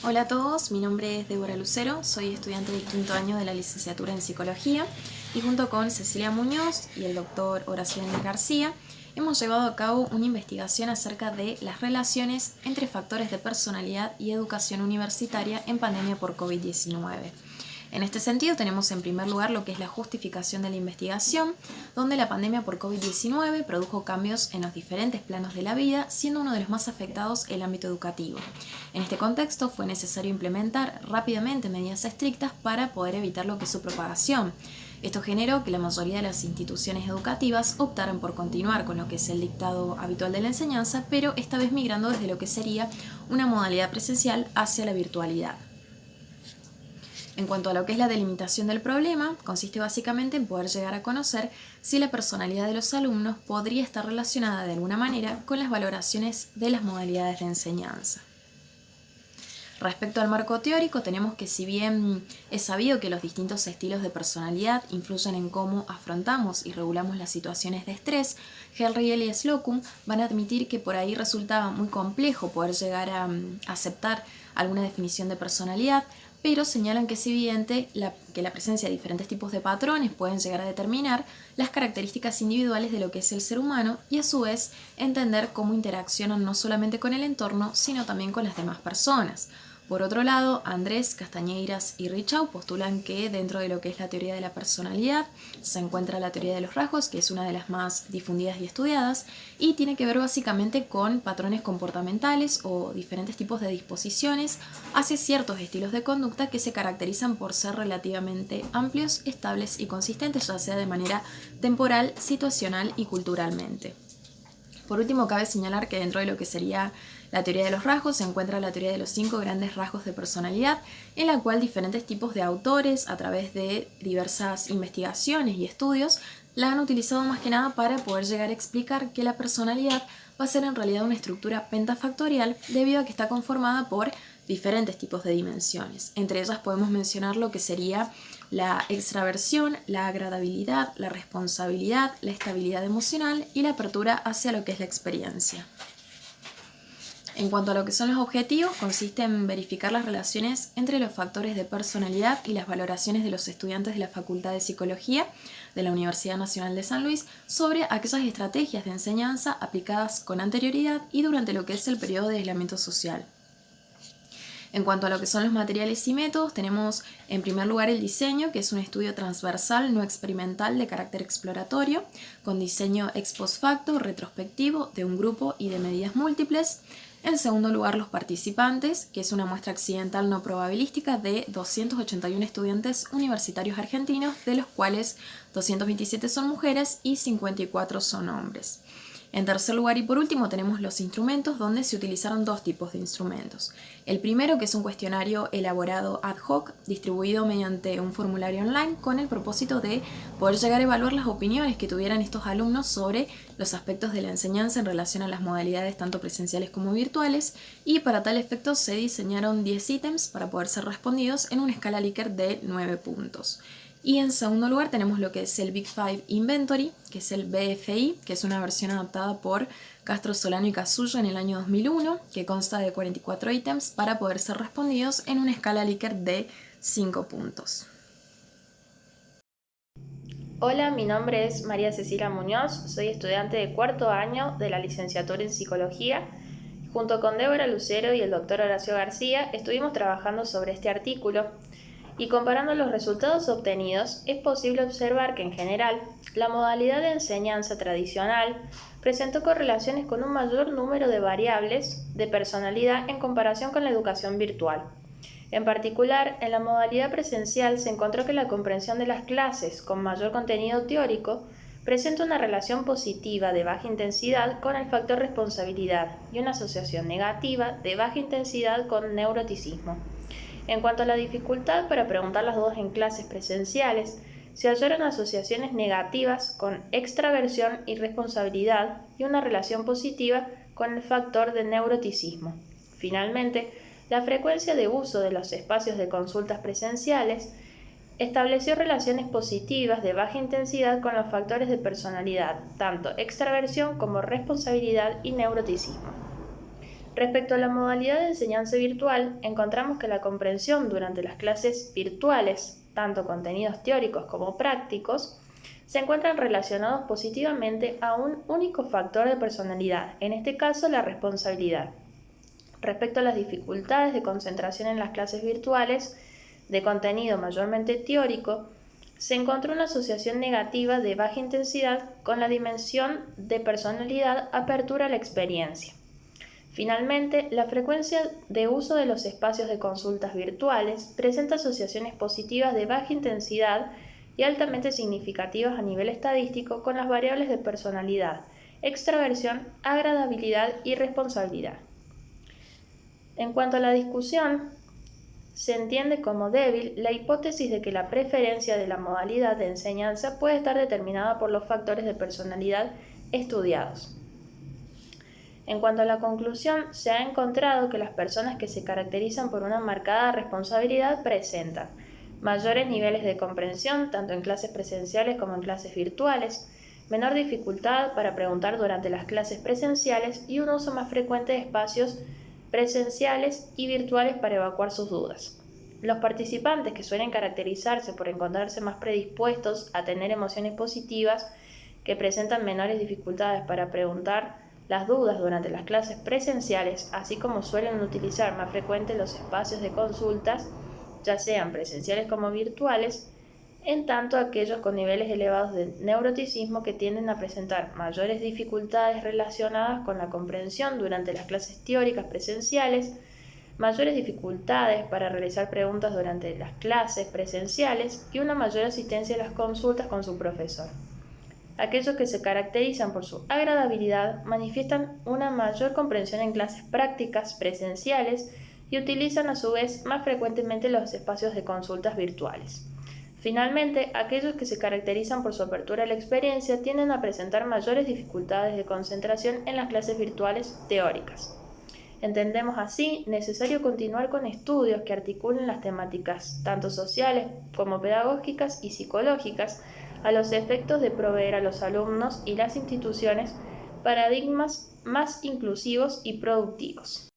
Hola a todos, mi nombre es Débora Lucero, soy estudiante de quinto año de la licenciatura en Psicología y junto con Cecilia Muñoz y el doctor Horacio Daniel García hemos llevado a cabo una investigación acerca de las relaciones entre factores de personalidad y educación universitaria en pandemia por COVID-19. En este sentido tenemos en primer lugar lo que es la justificación de la investigación, donde la pandemia por COVID-19 produjo cambios en los diferentes planos de la vida, siendo uno de los más afectados el ámbito educativo. En este contexto fue necesario implementar rápidamente medidas estrictas para poder evitar lo que es su propagación. Esto generó que la mayoría de las instituciones educativas optaran por continuar con lo que es el dictado habitual de la enseñanza, pero esta vez migrando desde lo que sería una modalidad presencial hacia la virtualidad. En cuanto a lo que es la delimitación del problema, consiste básicamente en poder llegar a conocer si la personalidad de los alumnos podría estar relacionada de alguna manera con las valoraciones de las modalidades de enseñanza. Respecto al marco teórico, tenemos que si bien es sabido que los distintos estilos de personalidad influyen en cómo afrontamos y regulamos las situaciones de estrés, Hellriegel y Slocum van a admitir que por ahí resulta muy complejo poder llegar a aceptar alguna definición de personalidad, pero señalan que es evidente que la presencia de diferentes tipos de patrones pueden llegar a determinar las características individuales de lo que es el ser humano y a su vez entender cómo interaccionan no solamente con el entorno, sino también con las demás personas. Por otro lado, Andrés, Castañeiras y Richau postulan que dentro de lo que es la teoría de la personalidad se encuentra la teoría de los rasgos, que es una de las más difundidas y estudiadas, y tiene que ver básicamente con patrones comportamentales o diferentes tipos de disposiciones hacia ciertos estilos de conducta que se caracterizan por ser relativamente amplios, estables y consistentes, ya sea de manera temporal, situacional y culturalmente. Por último, cabe señalar que dentro de lo que sería la teoría de los rasgos se encuentra la teoría de los 5 grandes rasgos de personalidad, en la cual diferentes tipos de autores, a través de diversas investigaciones y estudios, la han utilizado más que nada para poder llegar a explicar que la personalidad va a ser en realidad una estructura pentafactorial debido a que está conformada por diferentes tipos de dimensiones. Entre ellas podemos mencionar lo que sería la extraversión, la agradabilidad, la responsabilidad, la estabilidad emocional y la apertura hacia lo que es la experiencia. En cuanto a lo que son los objetivos, consiste en verificar las relaciones entre los factores de personalidad y las valoraciones de los estudiantes de la Facultad de Psicología de la Universidad Nacional de San Luis sobre aquellas estrategias de enseñanza aplicadas con anterioridad y durante lo que es el periodo de aislamiento social. En cuanto a lo que son los materiales y métodos, tenemos en primer lugar el diseño, que es un estudio transversal no experimental de carácter exploratorio, con diseño ex post facto, retrospectivo, de un grupo y de medidas múltiples. En segundo lugar, los participantes, que es una muestra accidental no probabilística de 281 estudiantes universitarios argentinos, de los cuales 227 son mujeres y 54 son hombres. En tercer lugar y por último tenemos los instrumentos, donde se utilizaron dos tipos de instrumentos. El primero, que es un cuestionario elaborado ad hoc, distribuido mediante un formulario online con el propósito de poder llegar a evaluar las opiniones que tuvieran estos alumnos sobre los aspectos de la enseñanza en relación a las modalidades tanto presenciales como virtuales, y para tal efecto se diseñaron 10 ítems para poder ser respondidos en una escala Likert de 9 puntos. Y en segundo lugar tenemos lo que es el Big Five Inventory, que es el BFI, que es una versión adaptada por Castro, Solano y Casullo en el año 2001, que consta de 44 ítems para poder ser respondidos en una escala Likert de 5 puntos. Hola, mi nombre es María Cecilia Muñoz, soy estudiante de cuarto año de la licenciatura en Psicología. Junto con Débora Lucero y el doctor Horacio García estuvimos trabajando sobre este artículo y comparando los resultados obtenidos es posible observar que en general la modalidad de enseñanza tradicional presentó correlaciones con un mayor número de variables de personalidad en comparación con la educación virtual. En particular, en la modalidad presencial se encontró que la comprensión de las clases con mayor contenido teórico presenta una relación positiva de baja intensidad con el factor responsabilidad y una asociación negativa de baja intensidad con neuroticismo. En cuanto a la dificultad para preguntar las dudas en clases presenciales, se hallaron asociaciones negativas con extraversión y responsabilidad y una relación positiva con el factor de neuroticismo. Finalmente, la frecuencia de uso de los espacios de consultas presenciales estableció relaciones positivas de baja intensidad con los factores de personalidad, tanto extraversión como responsabilidad y neuroticismo. Respecto a la modalidad de enseñanza virtual, encontramos que la comprensión durante las clases virtuales, tanto contenidos teóricos como prácticos, se encuentran relacionados positivamente a un único factor de personalidad, en este caso la responsabilidad. Respecto a las dificultades de concentración en las clases virtuales, de contenido mayormente teórico, se encontró una asociación negativa de baja intensidad con la dimensión de personalidad apertura a la experiencia. Finalmente, la frecuencia de uso de los espacios de consultas virtuales presenta asociaciones positivas de baja intensidad y altamente significativas a nivel estadístico con las variables de personalidad, extraversión, agradabilidad y responsabilidad. En cuanto a la discusión, se entiende como débil la hipótesis de que la preferencia de la modalidad de enseñanza puede estar determinada por los factores de personalidad estudiados. En cuanto a la conclusión, se ha encontrado que las personas que se caracterizan por una marcada responsabilidad presentan mayores niveles de comprensión, tanto en clases presenciales como en clases virtuales, menor dificultad para preguntar durante las clases presenciales y un uso más frecuente de espacios presenciales y virtuales para evacuar sus dudas. Los participantes, que suelen caracterizarse por encontrarse más predispuestos a tener emociones positivas, que presentan menores dificultades para preguntar las dudas durante las clases presenciales, así como suelen utilizar más frecuente los espacios de consultas, ya sean presenciales como virtuales, en tanto aquellos con niveles elevados de neuroticismo que tienden a presentar mayores dificultades relacionadas con la comprensión durante las clases teóricas presenciales, mayores dificultades para realizar preguntas durante las clases presenciales y una mayor asistencia a las consultas con su profesor. Aquellos que se caracterizan por su agradabilidad manifiestan una mayor comprensión en clases prácticas presenciales y utilizan a su vez más frecuentemente los espacios de consultas virtuales. Finalmente, aquellos que se caracterizan por su apertura a la experiencia tienden a presentar mayores dificultades de concentración en las clases virtuales teóricas. Entendemos así necesario continuar con estudios que articulen las temáticas, tanto sociales como pedagógicas y psicológicas, a los efectos de proveer a los alumnos y las instituciones paradigmas más inclusivos y productivos.